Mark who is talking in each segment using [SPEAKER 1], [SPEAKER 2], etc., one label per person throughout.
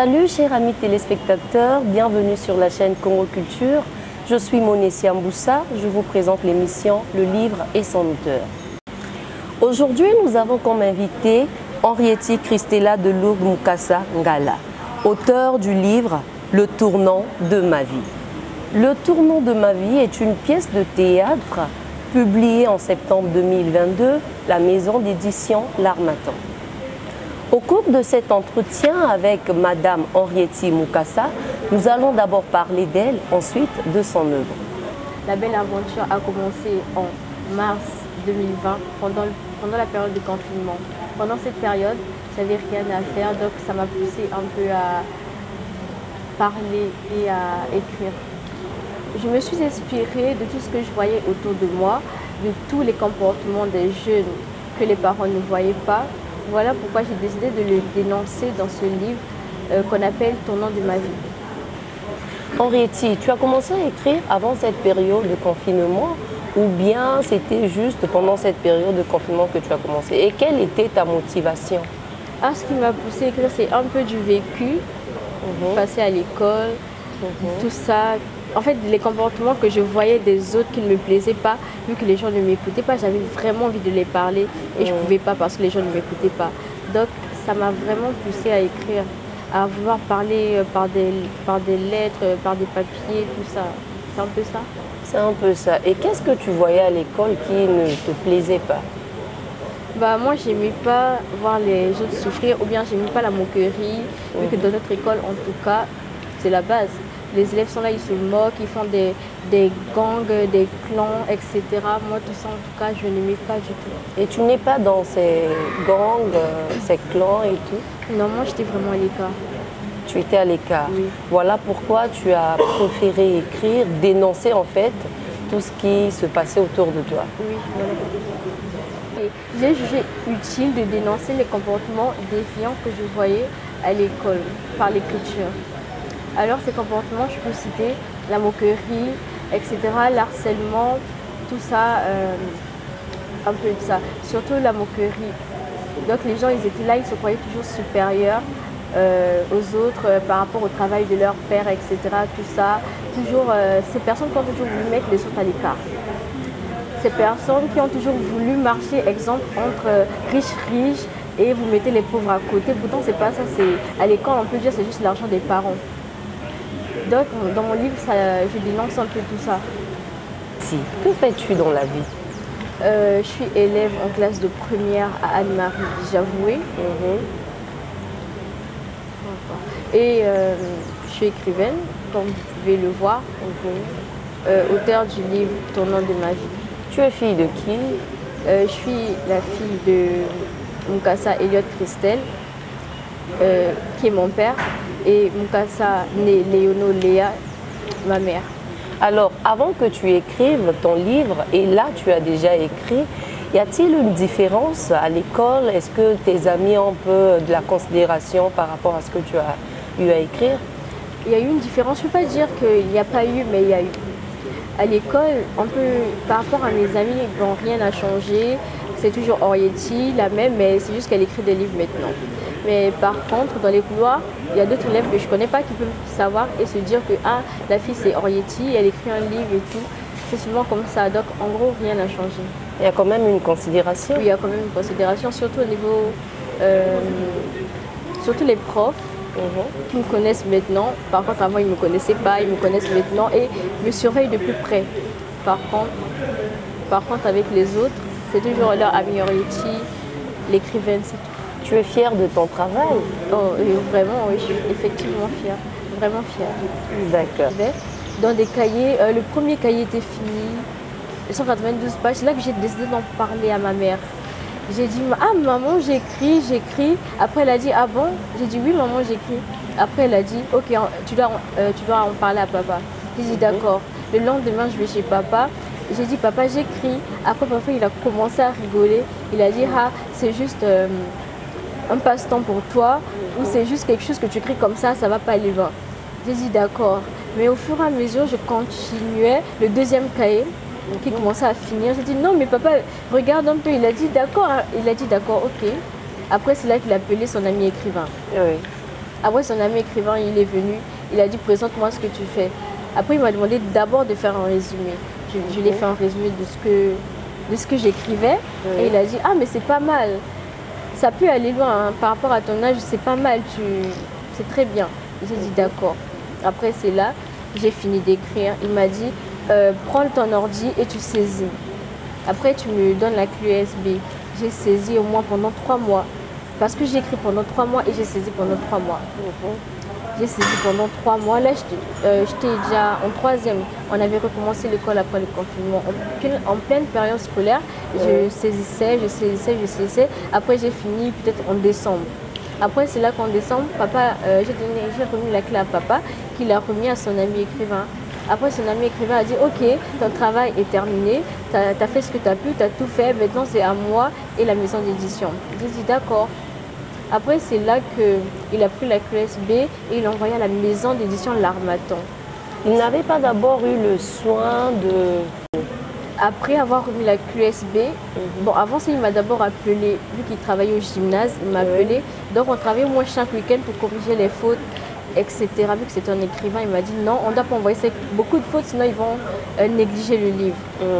[SPEAKER 1] Salut chers amis téléspectateurs, bienvenue sur la chaîne Congo Culture. Je suis Monessia Mboussa, je vous présente l'émission Le Livre et son auteur. Aujourd'hui, nous avons comme invité Henriette Christella de Lourdes Mukasa Ngala, auteur du livre Le tournant de ma vie. Le tournant de ma vie est une pièce de théâtre publiée en septembre 2022, la maison d'édition L'Harmattan. Au cours de cet entretien avec Madame Henriette Mukasa, nous allons d'abord parler d'elle, ensuite de son œuvre.
[SPEAKER 2] La belle aventure a commencé en mars 2020, pendant la période de confinement. Pendant cette période, j'avais rien à faire, donc ça m'a poussé un peu à parler et à écrire. Je me suis inspirée de tout ce que je voyais autour de moi, de tous les comportements des jeunes que les parents ne voyaient pas. Voilà pourquoi j'ai décidé de le dénoncer dans ce livre qu'on appelle « Tournant de ma vie ».
[SPEAKER 1] Henriette, tu as commencé à écrire avant cette période de confinement ou bien c'était juste pendant cette période de confinement que tu as commencé? Et quelle était ta motivation?
[SPEAKER 2] Ce qui m'a poussé à écrire, c'est un peu du vécu, passer à l'école, tout ça. En fait, les comportements que je voyais des autres qui ne me plaisaient pas, vu que les gens ne m'écoutaient pas, j'avais vraiment envie de les parler et je ne pouvais pas parce que les gens ne m'écoutaient pas. Donc, ça m'a vraiment poussé à écrire, à vouloir parler par des lettres, par des papiers, tout ça. C'est un peu ça.
[SPEAKER 1] C'est un peu ça. Et qu'est-ce que tu voyais à l'école qui ne te plaisait pas?
[SPEAKER 2] Moi, j'aimais pas voir les autres souffrir ou bien j'aimais pas la moquerie, vu que dans notre école, en tout cas, c'est la base. Les élèves sont là, ils se moquent, ils font des gangs, des clans, etc. Moi, tout ça, en tout cas, je n'aimais pas du tout.
[SPEAKER 1] Et tu n'es pas dans ces gangs, ces clans et tout?
[SPEAKER 2] Non, moi, j'étais vraiment à l'écart.
[SPEAKER 1] Tu étais à l'écart.
[SPEAKER 2] Oui.
[SPEAKER 1] Voilà pourquoi tu as préféré écrire, dénoncer en fait tout ce qui se passait autour de toi.
[SPEAKER 2] Oui, voilà. J'ai jugé utile de dénoncer les comportements défiants que je voyais à l'école par l'écriture. Alors ces comportements, je peux citer la moquerie, etc., l'harcèlement, tout ça, un peu de ça. Surtout la moquerie. Donc les gens, ils étaient là, ils se croyaient toujours supérieurs aux autres par rapport au travail de leur père, etc., tout ça. Toujours, ces personnes qui ont toujours voulu mettre les autres à l'écart. Ces personnes qui ont toujours voulu marcher, exemple, entre riches et vous mettez les pauvres à côté. Pourtant, c'est pas ça. À l'école, on peut dire que c'est juste l'argent des parents. Donc, dans mon livre, je dénonce un peu tout ça.
[SPEAKER 1] Si. Que fais-tu dans la vie?
[SPEAKER 2] Je suis élève en classe de première à Anne-Marie Javoué. Et je suis écrivaine, comme vous pouvez le voir. Auteur du livre Tournant de ma vie.
[SPEAKER 1] Tu es fille de qui?
[SPEAKER 2] Je suis la fille de Mukasa Christella, qui est mon père. Et Mukasa né Léono Léa, ma mère.
[SPEAKER 1] Alors, avant que tu écrives ton livre, et là tu as déjà écrit, y a-t-il une différence à l'école? Est-ce que tes amis ont un peu de la considération par rapport à ce que tu as eu à écrire?
[SPEAKER 2] Il y a eu une différence, je ne peux pas dire qu'il n'y a pas eu, mais il y a eu. À l'école, par rapport à mes amis, bon, rien n'a changé. C'est toujours Henriette, la même, mais c'est juste qu'elle écrit des livres maintenant. Mais par contre, dans les couloirs, il y a d'autres élèves que je ne connais pas qui peuvent savoir et se dire que la fille c'est Henriette, elle écrit un livre et tout. C'est souvent comme ça, donc en gros, rien n'a changé.
[SPEAKER 1] Il y a quand même une considération?
[SPEAKER 2] Oui, il y a quand même une considération, surtout au niveau... surtout les profs qui me connaissent maintenant. Par contre, avant, ils ne me connaissaient pas, ils me connaissent maintenant et me surveillent de plus près. Par contre, avec les autres, c'est toujours leur amie Henriette, l'écrivaine, c'est tout.
[SPEAKER 1] Tu es fière de ton travail?
[SPEAKER 2] Oh, vraiment, oui, je suis effectivement fière. Vraiment fière.
[SPEAKER 1] D'accord.
[SPEAKER 2] Dans des cahiers, le premier cahier était fini, 192 pages. C'est là que j'ai décidé d'en parler à ma mère. J'ai dit, maman, j'écris. Après, elle a dit, ah bon? J'ai dit, oui, maman, j'écris. Après, elle a dit, ok, tu dois en parler à papa. J'ai dit, d'accord. Le lendemain, je vais chez papa. J'ai dit, papa, j'écris. Après, papa, il a commencé à rigoler. Il a dit, c'est juste un passe-temps pour toi ou c'est juste quelque chose que tu écris comme ça va pas aller loin. J'ai dit, d'accord. Mais au fur et à mesure, je continuais le deuxième cahier qui commençait à finir. J'ai dit, non, mais papa, regarde un peu. Il a dit, d'accord. Il a dit, d'accord, ok. Après, c'est là qu'il a appelé son ami écrivain.
[SPEAKER 1] Oui.
[SPEAKER 2] Après, son ami écrivain, il est venu, il a dit présente-moi ce que tu fais. Après, il m'a demandé d'abord de faire un résumé. Je lui ai fait un résumé de ce que j'écrivais. Et il a dit, ah mais c'est pas mal. Ça peut aller loin hein. Par rapport à ton âge, c'est pas mal, c'est très bien. J'ai dit d'accord. Après, c'est là, j'ai fini d'écrire. Il m'a dit, prends ton ordi et tu saisis. Après, tu me donnes la clé USB. J'ai saisi au moins pendant 3 mois. Parce que j'ai écrit pendant 3 mois et j'ai saisi pendant 3 mois. J'ai saisi pendant 3 mois. Là, j'étais déjà en 3e. On avait recommencé l'école après le confinement. En pleine période scolaire, je saisissais. Après, j'ai fini peut-être en décembre. Après, c'est là qu'en décembre, papa, j'ai remis la clé à papa, qui l'a remis à son ami écrivain. Après, son ami écrivain a dit, ok, ton travail est terminé, tu as fait ce que tu as pu, tu as tout fait, maintenant c'est à moi et la maison d'édition. J'ai dit, d'accord. Après, c'est là qu'il a pris la clé USB et il l'a envoyé à la maison d'édition L'Harmattan.
[SPEAKER 1] Il n'avait pas d'abord eu le soin de...
[SPEAKER 2] Après avoir remis la clé USB, bon, avant ça, il m'a d'abord appelé, vu qu'il travaillait au gymnase, il m'a appelé. Donc, on travaillait au moins chaque week-end pour corriger les fautes, etc. Vu que c'était un écrivain, il m'a dit non, on ne doit pas envoyer beaucoup de fautes, sinon ils vont négliger le livre.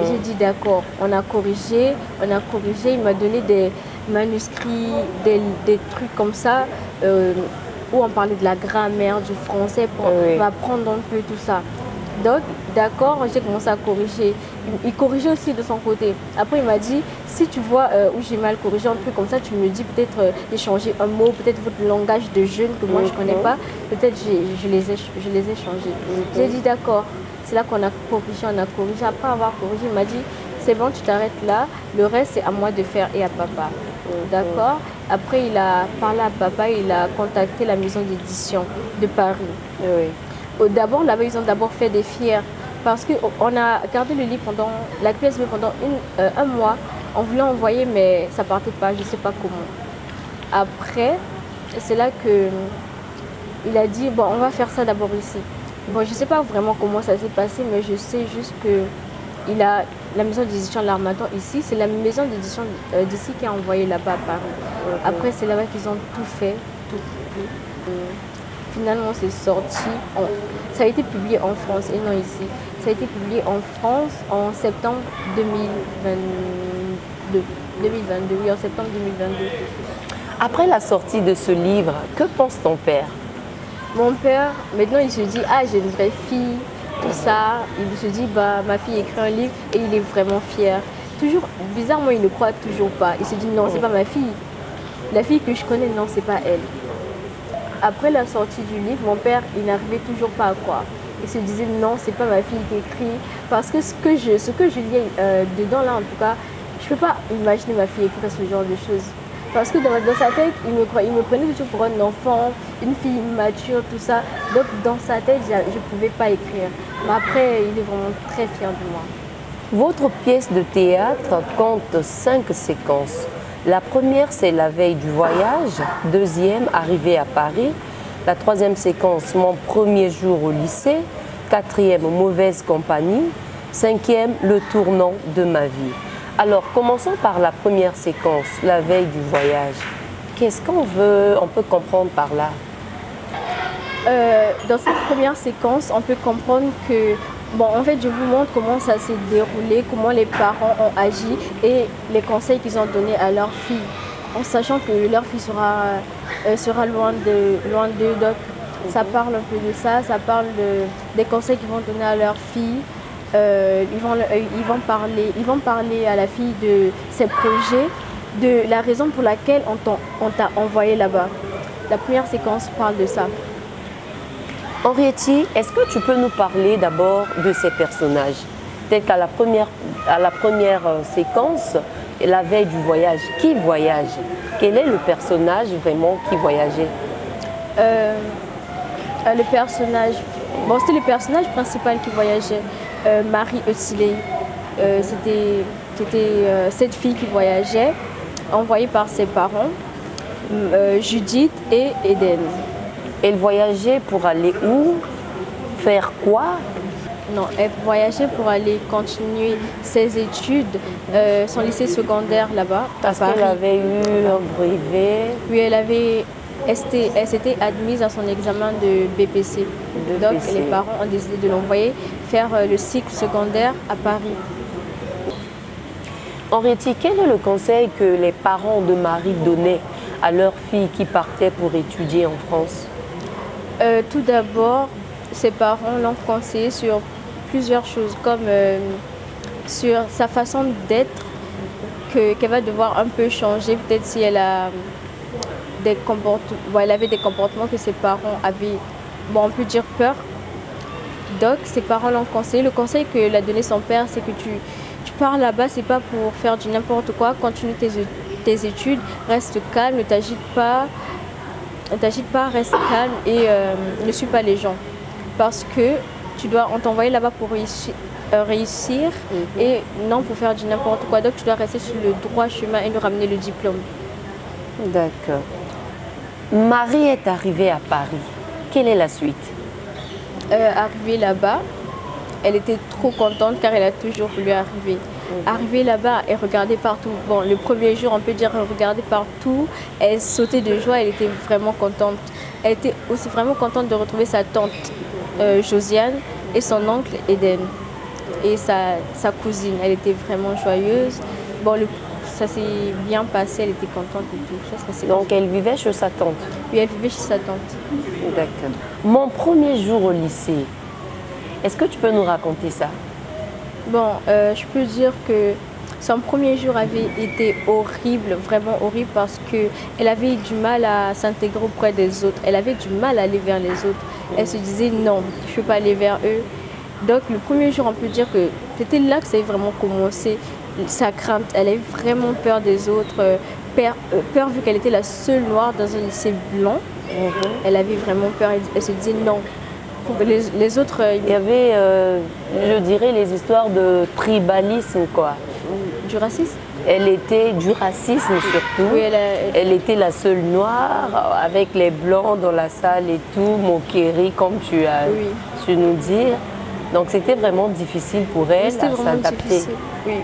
[SPEAKER 2] J'ai dit d'accord, on a corrigé, il m'a donné des manuscrits, des trucs comme ça, où on parlait de la grammaire, du français, pour apprendre un peu tout ça. Donc, d'accord, j'ai commencé à corriger. Il corrigeait aussi de son côté. Après, il m'a dit, si tu vois où j'ai mal corrigé, un truc comme ça, tu me dis peut-être j'ai changé un mot, peut-être votre langage de jeune que moi je ne connais pas, peut-être je les ai changés. J'ai dit d'accord. C'est là qu'on a corrigé. Après avoir corrigé, il m'a dit, c'est bon, tu t'arrêtes là, le reste c'est à moi de faire et à papa. D'accord. Après, il a parlé à papa, il a contacté la maison d'édition de Paris. D'abord, là-bas, ils ont d'abord fait des fiers parce qu'on a gardé le livre pendant la clé USB pendant un mois. On voulait envoyer, mais ça ne partait pas, je ne sais pas comment. Après, c'est là qu'il a dit, bon, on va faire ça d'abord ici. Bon, je ne sais pas vraiment comment ça s'est passé, mais je sais juste que il a la maison d'édition L'Harmattan ici. C'est la maison d'édition d'ici qui a envoyé là-bas à Paris. Après, c'est là-bas qu'ils ont tout fait, tout. Finalement, c'est sorti. Ça a été publié en France et non ici. Ça a été publié en France en septembre 2022. Oui, en septembre 2022.
[SPEAKER 1] Après la sortie de ce livre, que pense ton père?
[SPEAKER 2] Mon père, maintenant, il se dit, ah, j'ai une vraie fille, tout ça. Il se dit, bah, ma fille écrit un livre et il est vraiment fier. Toujours, bizarrement, il ne croit toujours pas. Il se dit, non, c'est pas ma fille. La fille que je connais, non, c'est pas elle. Après la sortie du livre, mon père, il n'arrivait toujours pas à croire. Il se disait non, c'est pas ma fille qui écrit. Parce que ce que je lis dedans, là, en tout cas, je ne peux pas imaginer ma fille écrire ce genre de choses. Parce que dans sa tête, il me prenait toujours pour un enfant, une fille mature, tout ça. Donc dans sa tête, je ne pouvais pas écrire. Mais après, il est vraiment très fier de moi.
[SPEAKER 1] Votre pièce de théâtre compte 5 séquences. La première, c'est la veille du voyage. Deuxième, arrivée à Paris. La troisième séquence, mon premier jour au lycée. Quatrième, mauvaise compagnie. Cinquième, le tournant de ma vie. Alors, commençons par la première séquence, la veille du voyage. Qu'est-ce qu'on peut comprendre par là?
[SPEAKER 2] Dans cette première séquence, on peut comprendre que, bon, en fait, je vous montre comment ça s'est déroulé, comment les parents ont agi et les conseils qu'ils ont donnés à leur fille, en sachant que leur fille sera loin d'eux. Donc, ça parle un peu de ça, ça parle des conseils qu'ils vont donner à leur fille. Ils vont parler à la fille de ses projets, de la raison pour laquelle on t'a envoyé là-bas. La première séquence parle de ça.
[SPEAKER 1] Henriette, est-ce que tu peux nous parler d'abord de ces personnages? Tel qu'à la première séquence, la veille du voyage, qui voyage? Quel est le personnage vraiment qui voyageait?
[SPEAKER 2] Le personnage, bon, c'était le personnage principal qui voyageait, Marie Eutilei. C'était cette fille qui voyageait, envoyée par ses parents, Judith et Eden.
[SPEAKER 1] Elle voyageait pour aller où? Faire quoi?
[SPEAKER 2] Non, elle voyageait pour aller continuer ses études, son lycée secondaire là-bas.
[SPEAKER 1] Parce qu'elle avait eu un brevet.
[SPEAKER 2] Oui, elle avait elle s'était admise à son examen de BPC. Donc les parents ont décidé de l'envoyer faire le cycle secondaire à Paris.
[SPEAKER 1] Henriette, quel est le conseil que les parents de Marie donnaient à leur fille qui partait pour étudier en France?
[SPEAKER 2] Tout d'abord, ses parents l'ont conseillé sur plusieurs choses, comme sur sa façon d'être, qu'elle va devoir un peu changer, peut-être si elle a elle avait des comportements que ses parents avaient, bon, on peut dire peur. Donc ses parents l'ont conseillé. Le conseil que l'a donné son père, c'est que tu pars là-bas, c'est pas pour faire du n'importe quoi, continue tes études, reste calme, ne t'agite pas, reste calme et ne suis pas les gens. Parce que on t'a envoyé là-bas pour réussir et non pour faire du n'importe quoi. Donc tu dois rester sur le droit chemin et nous ramener le diplôme.
[SPEAKER 1] D'accord. Marie est arrivée à Paris. Quelle est la suite?
[SPEAKER 2] Arrivée là-bas, elle était trop contente car elle a toujours voulu arriver. Arrivée là-bas, elle regardait partout. Bon, le premier jour, on peut dire elle regardait partout. Elle sautait de joie, elle était vraiment contente. Elle était aussi vraiment contente de retrouver sa tante Josiane et son oncle Eden et sa cousine. Elle était vraiment joyeuse. Bon, ça s'est bien passé, elle était contente et tout.
[SPEAKER 1] Donc elle vivait chez sa tante?
[SPEAKER 2] Oui, elle vivait chez sa tante.
[SPEAKER 1] D'accord. Mon premier jour au lycée, est-ce que tu peux nous raconter ça?
[SPEAKER 2] Bon, je peux dire que son premier jour avait été horrible, vraiment horrible, parce qu'elle avait du mal à s'intégrer auprès des autres. Elle avait du mal à aller vers les autres. Elle se disait non, je ne peux pas aller vers eux. Donc le premier jour, on peut dire que c'était là que ça a vraiment commencé. Sa crainte, elle avait vraiment peur des autres, peur vu qu'elle était la seule noire dans un lycée blanc. Elle avait vraiment peur, elle se disait non. Pour les autres,
[SPEAKER 1] il y avait, je dirais, les histoires de tribalisme, quoi.
[SPEAKER 2] Du racisme.
[SPEAKER 1] Elle était du racisme surtout.
[SPEAKER 2] Oui,
[SPEAKER 1] elle était la seule noire, avec les blancs dans la salle et tout, moquerie, comme tu as su nous dire. Donc c'était vraiment difficile pour elle à s'adapter.
[SPEAKER 2] Oui,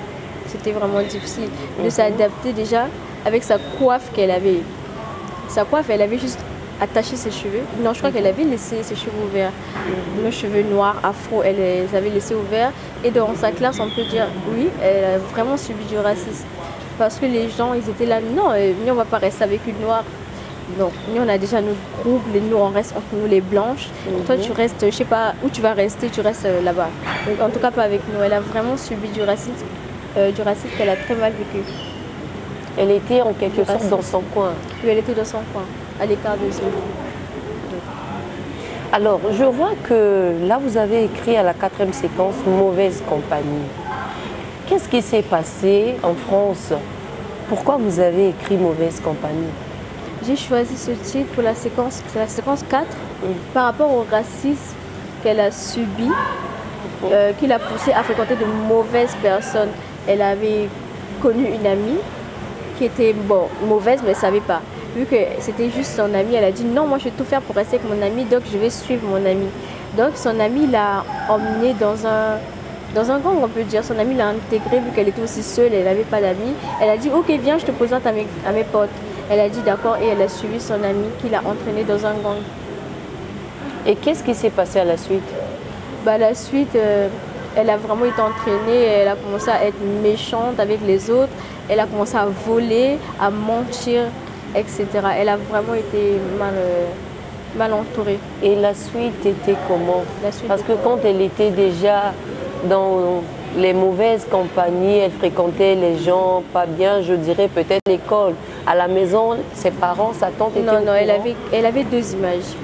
[SPEAKER 2] c'était vraiment difficile de s'adapter déjà avec sa coiffe qu'elle avait. Sa coiffe, elle avait juste attaché ses cheveux. Non, je crois qu'elle avait laissé ses cheveux ouverts. Nos cheveux noirs, afro, elle les avait laissés ouverts. Et dans sa classe, on peut dire, oui, elle a vraiment subi du racisme. Parce que les gens, ils étaient là, non, nous, on ne va pas rester avec une noire. Donc, nous, on a déjà notre groupe, nous, on reste entre nous les blanches. Toi, tu restes, je ne sais pas où tu vas rester, tu restes là-bas. En tout cas, pas avec nous. Elle a vraiment subi du racisme qu'elle a très mal vécu.
[SPEAKER 1] Elle était en quelque sorte dans son coin.
[SPEAKER 2] Oui, elle était dans son coin, à l'écart de ses autres.
[SPEAKER 1] Alors, je vois que là, vous avez écrit à la 4e séquence « Mauvaise compagnie ». Qu'est-ce qui s'est passé en France? Pourquoi vous avez écrit « Mauvaise compagnie » ?
[SPEAKER 2] J'ai choisi ce titre pour la séquence 4 par rapport au racisme qu'elle a subi, qui l'a poussée à fréquenter de mauvaises personnes. Elle avait connu une amie qui était mauvaise, mais elle ne savait pas. Vu que c'était juste son amie, elle a dit non, moi je vais tout faire pour rester avec mon amie, donc je vais suivre mon amie. Donc son amie l'a emmenée dans un gang, on peut dire. Son amie l'a intégrée vu qu'elle était aussi seule, elle n'avait pas d'amis. Elle a dit ok, viens, je te présente à mes potes. Elle a dit d'accord et elle a suivi son amie qui l'a entraînée dans un gang.
[SPEAKER 1] Et qu'est-ce qui s'est passé à la suite?
[SPEAKER 2] La suite, elle a vraiment été entraînée, elle a commencé à être méchante avec les autres, elle a commencé à voler, à mentir, etc. Elle a vraiment été mal entourée.
[SPEAKER 1] Et la suite était comment? Parce que quand elle était déjà dans les mauvaises compagnies, elle fréquentait les gens pas bien, je dirais peut-être l'école. À la maison, ses parents, sa tante était
[SPEAKER 2] Non, elle avait deux images.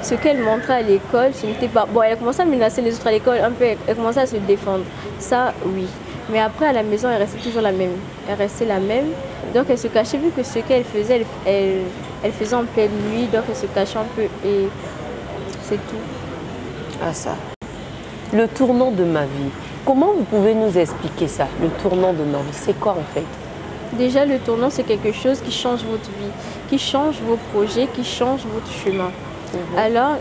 [SPEAKER 2] Ce qu'elle montrait à l'école, ce n'était pas... Bon, elle a commencé à menacer les autres à l'école, un peu, elle commençait à se défendre. Ça, oui. Mais après, à la maison, elle restait toujours la même. Elle restait la même. Donc, elle se cachait, vu que ce qu'elle faisait, elle faisait en pleine nuit. Donc, elle se cachait un peu et c'est tout.
[SPEAKER 1] Ah, ça. Le tournant de ma vie. Comment vous pouvez nous expliquer ça, le tournant de ma vie? C'est quoi, en fait?
[SPEAKER 2] Déjà, le tournant, c'est quelque chose qui change votre vie, qui change vos projets, qui change votre chemin. Alors,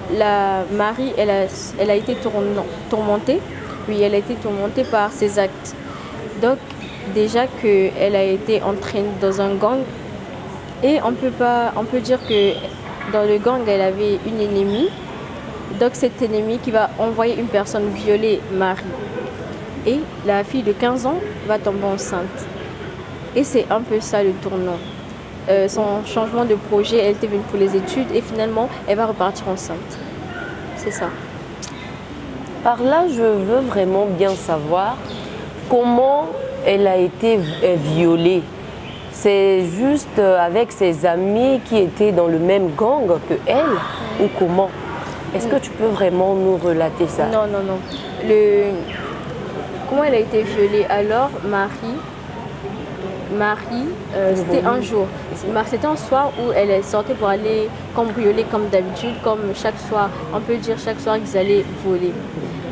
[SPEAKER 2] Marie, elle a été tourmentée. Oui, elle a été tourmentée par ses actes. Donc, déjà qu'elle a été entraînée dans un gang. Et on peut dire que dans le gang, elle avait une ennemie. Donc cette ennemie qui va envoyer une personne violer Marie. Et la fille de 15 ans va tomber enceinte. Et c'est un peu ça le tournant. Son changement de projet, elle était venue pour les études et finalement, elle va repartir enceinte. C'est ça.
[SPEAKER 1] Par là, je veux vraiment bien savoir comment elle a été violée. C'est juste avec ses amis qui étaient dans le même gang que elle ou comment? Est-ce que tu peux vraiment nous relater ça?
[SPEAKER 2] Non, non, non. Comment elle a été violée? Alors, Marie, c'était un jour. C'était un soir où elle sortait pour aller cambrioler comme d'habitude, comme chaque soir. On peut dire chaque soir qu'ils allaient voler.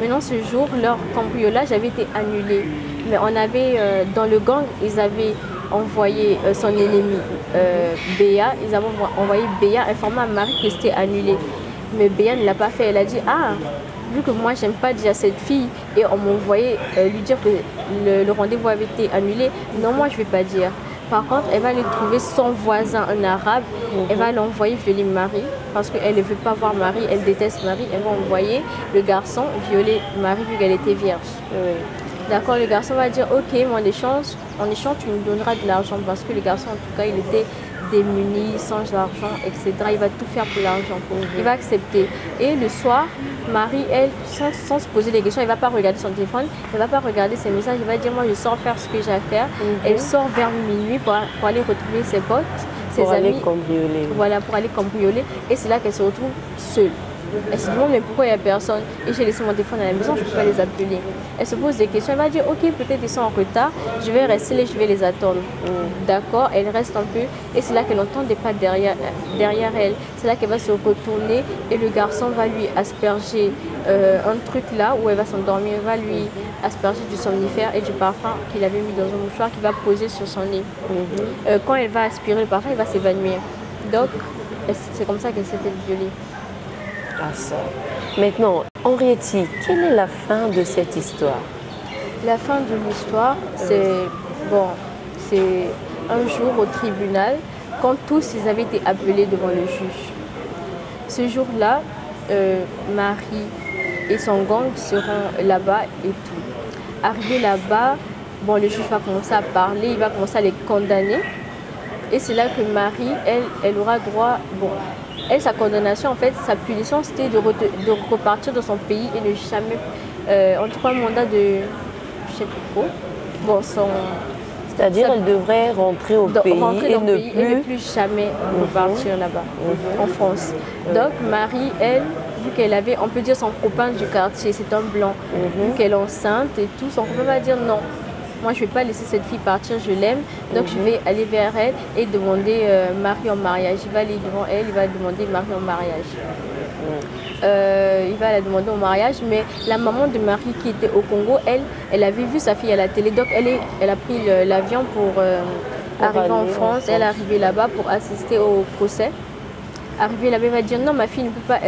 [SPEAKER 2] Maintenant, ce jour, leur cambriolage avait été annulé. Mais on avait, dans le gang, ils avaient envoyé son ennemi Béa. Ils avaient envoyé Béa informer à Marie que c'était annulé. Mais Béa ne l'a pas fait. Elle a dit, ah, vu que moi, j'aime pas déjà cette fille, et on m'a envoyé lui dire que le rendez-vous avait été annulé, non, moi, je vais pas dire. Par contre, elle va aller trouver son voisin, un arabe, elle va l'envoyer violer Marie, parce qu'elle ne veut pas voir Marie, elle déteste Marie, elle va envoyer le garçon violer Marie vu qu'elle était vierge. D'accord, le garçon va dire, ok, mais en échange, tu me donneras de l'argent, parce que le garçon, en tout cas, il était démuni, sans argent, etc. Il va tout faire pour l'argent. Il va accepter. Et le soir, Marie, elle, sans se poser des questions, elle ne va pas regarder son téléphone, elle ne va pas regarder ses messages, elle va dire, moi, je sors faire ce que j'ai à faire. Elle sort vers minuit pour aller retrouver ses potes, ses amis. Pour aller cambrioler. Voilà, pour aller cambrioler. Et c'est là qu'elle se retrouve seule. Elle se demande mais pourquoi il n'y a personne et j'ai laissé mon téléphone à la maison, je ne peux pas les appeler. Elle se pose des questions, elle va dire ok, peut-être ils sont en retard, je vais rester là, je vais les attendre. D'accord, elle reste un peu et c'est là qu'elle entend des pas derrière elle. C'est là qu'elle va se retourner et le garçon va lui asperger un truc là où elle va s'endormir, il va lui asperger du somnifère et du parfum qu'il avait mis dans un mouchoir qu'il va poser sur son lit. Quand elle va aspirer le parfum, il va s'évanouir. Donc c'est comme ça qu'elle s'est fait violer.
[SPEAKER 1] Ah ça. Maintenant, Henriette, quelle est la fin de cette histoire?
[SPEAKER 2] La fin de l'histoire, c'est un jour au tribunal, quand tous ils avaient été appelés devant le juge. Ce jour-là, Marie et son gang seront là-bas et tout. Arrivé là-bas, le juge va commencer à parler, il va commencer à les condamner. Et c'est là que Marie, elle aura droit... Elle, sa condamnation, en fait, sa punition, c'était de repartir dans son pays et ne jamais, en 3 mandats de, je sais plus trop,
[SPEAKER 1] c'est-à-dire elle devrait rentrer au pays et ne
[SPEAKER 2] plus jamais repartir là-bas, en France. Donc Marie, elle, vu qu'elle avait, on peut dire son copain du quartier, c'est un blanc, vu qu'elle est enceinte et tout, son copain va dire non. Moi, je ne vais pas laisser cette fille partir, je l'aime. Donc, je vais aller vers elle et demander Marie en mariage. Il va aller devant elle, il va demander Marie en mariage. Il va la demander en mariage, mais la maman de Marie qui était au Congo, elle avait vu sa fille à la télé. Donc, elle a pris l'avion pour arriver en France. Elle est arrivée là-bas pour assister au procès. Arrivée là-bas, elle va dire non, ma fille ne peut pas...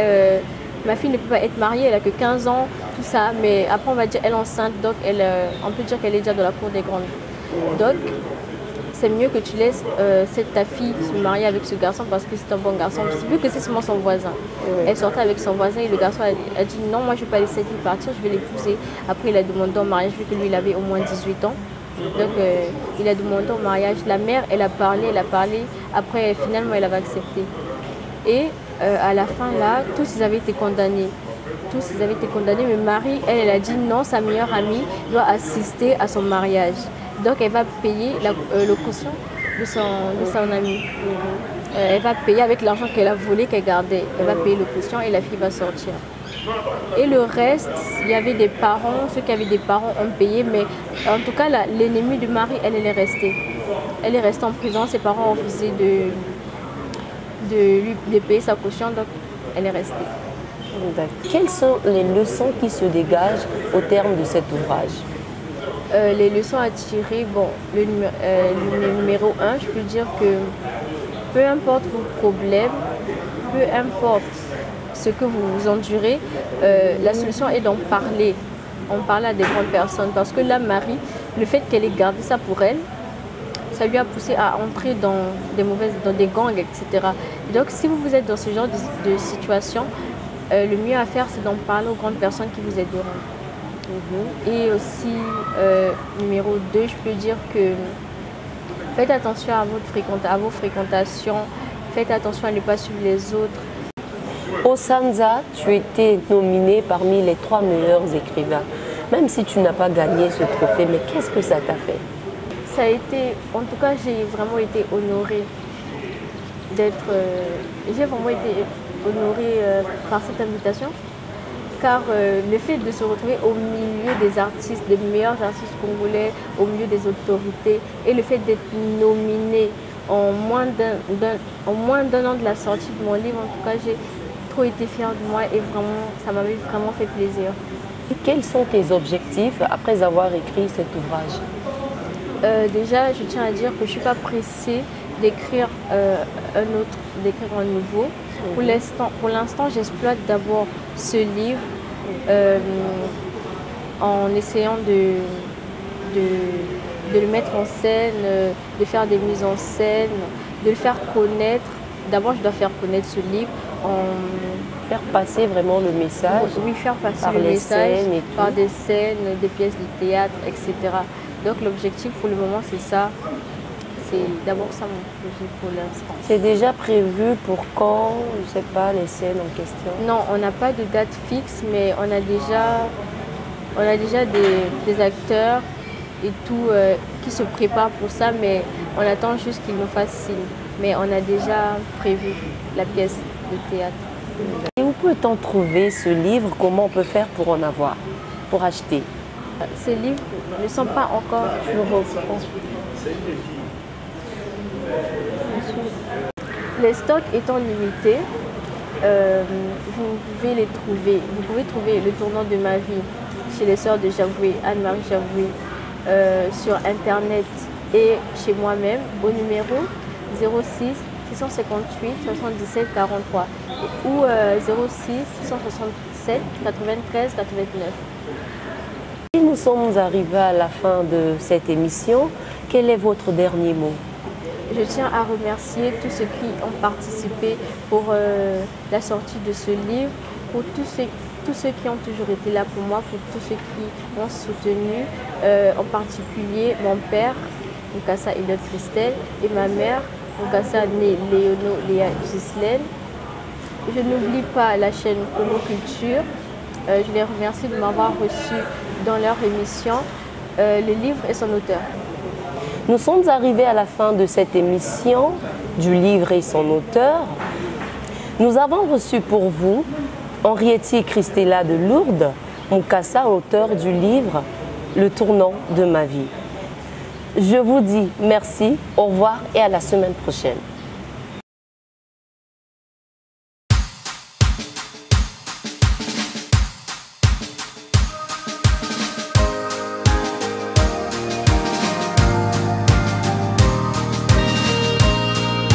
[SPEAKER 2] Ma fille ne peut pas être mariée, elle n'a que 15 ans, tout ça. Mais après, on va dire qu'elle est enceinte, donc on peut dire qu'elle est déjà dans la cour des grandes. Donc, c'est mieux que tu laisses ta fille se marier avec ce garçon parce que c'est un bon garçon. Vu que c'est seulement son voisin. Elle sortait avec son voisin et le garçon a dit non, moi je ne vais pas laisser cette fille partir, je vais l'épouser. Après, il a demandé en mariage vu que lui, il avait au moins 18 ans. Donc, il a demandé en mariage. La mère, elle a parlé. Après, finalement, elle avait accepté. Et à la fin, là, tous ils avaient été condamnés. Mais Marie, elle a dit non, sa meilleure amie doit assister à son mariage. Donc, elle va payer le caution de son amie. Elle va payer avec l'argent qu'elle a volé, qu'elle gardait. Elle va payer le caution et la fille va sortir. Et le reste, il y avait des parents, ceux qui avaient des parents ont payé, mais en tout cas, l'ennemi de Marie, elle est restée. Elle est restée en prison, ses parents ont refusé de payer sa caution, donc elle est restée.
[SPEAKER 1] Quelles sont les leçons qui se dégagent au terme de cet ouvrage?
[SPEAKER 2] Les leçons à tirer, le numéro 1, je peux dire que peu importe vos problèmes, peu importe ce que vous endurez, la solution est d'en parler. En parler à des grandes personnes. Parce que là, Marie, le fait qu'elle ait gardé ça pour elle, ça lui a poussé à entrer dans des gangs, etc. Et donc, si vous êtes dans ce genre de situation, le mieux à faire, c'est d'en parler aux grandes personnes qui vous aideront. Et aussi, numéro 2, je peux dire que faites attention à vos fréquentations, faites attention à ne pas suivre les autres.
[SPEAKER 1] Au Sanza, tu étais nominé parmi les 3 meilleurs écrivains. Même si tu n'as pas gagné ce trophée, mais qu'est-ce que ça t'a fait?
[SPEAKER 2] Ça a été, en tout cas, j'ai vraiment été honorée par cette invitation, car le fait de se retrouver au milieu des artistes, des meilleurs artistes congolais, au milieu des autorités, et le fait d'être nominé en moins d'un an de la sortie de mon livre, en tout cas, j'ai trop été fière de moi et vraiment, ça m'avait vraiment fait plaisir.
[SPEAKER 1] Et quels sont tes objectifs après avoir écrit cet ouvrage?
[SPEAKER 2] Déjà, je tiens à dire que je ne suis pas pressée d'écrire un nouveau. Pour l'instant, j'exploite d'abord ce livre en essayant de le mettre en scène, de faire des mises en scène, de le faire connaître. D'abord, je dois faire connaître ce livre,
[SPEAKER 1] faire passer vraiment le message.
[SPEAKER 2] Oui, faire passer le message par des scènes, des pièces de théâtre, etc. Donc l'objectif pour le moment, c'est ça. C'est d'abord ça mon projet pour l'instant.
[SPEAKER 1] C'est déjà prévu pour quand, je ne sais pas, les scènes en question?
[SPEAKER 2] Non, on n'a pas de date fixe, mais on a déjà des acteurs et tout qui se préparent pour ça, mais on attend juste qu'ils nous fassent signe. Mais on a déjà prévu la pièce de théâtre.
[SPEAKER 1] Et où peut-on trouver ce livre? Comment on peut faire pour en avoir, pour acheter?
[SPEAKER 2] Ces livres ne sont pas encore nouveaux. Les stocks étant limités, vous pouvez les trouver. Vous pouvez trouver Le Tournant de ma vie chez les sœurs de Javoué, Anne-Marie Javoué, sur Internet et chez moi-même au numéro 06 658 77 43 ou 06 667 93 89.
[SPEAKER 1] Et nous sommes arrivés à la fin de cette émission. Quel est votre dernier mot?
[SPEAKER 2] Je tiens à remercier tous ceux qui ont participé pour la sortie de ce livre, pour tous ceux qui ont toujours été là pour moi, pour tous ceux qui m'ont soutenu, en particulier mon père, Mukasa Elliot Christelle, et ma mère, Mukasa Léono Léa Gislaine. Je n'oublie pas la chaîne Congo Culture. Je les remercie de m'avoir reçu dans leur émission Le livre et son auteur.
[SPEAKER 1] Nous sommes arrivés à la fin de cette émission du livre et son auteur. Nous avons reçu pour vous Henriette Christella de Lourdes, Mukasa, auteur du livre Le Tournant de ma vie. Je vous dis merci, au revoir et à la semaine prochaine.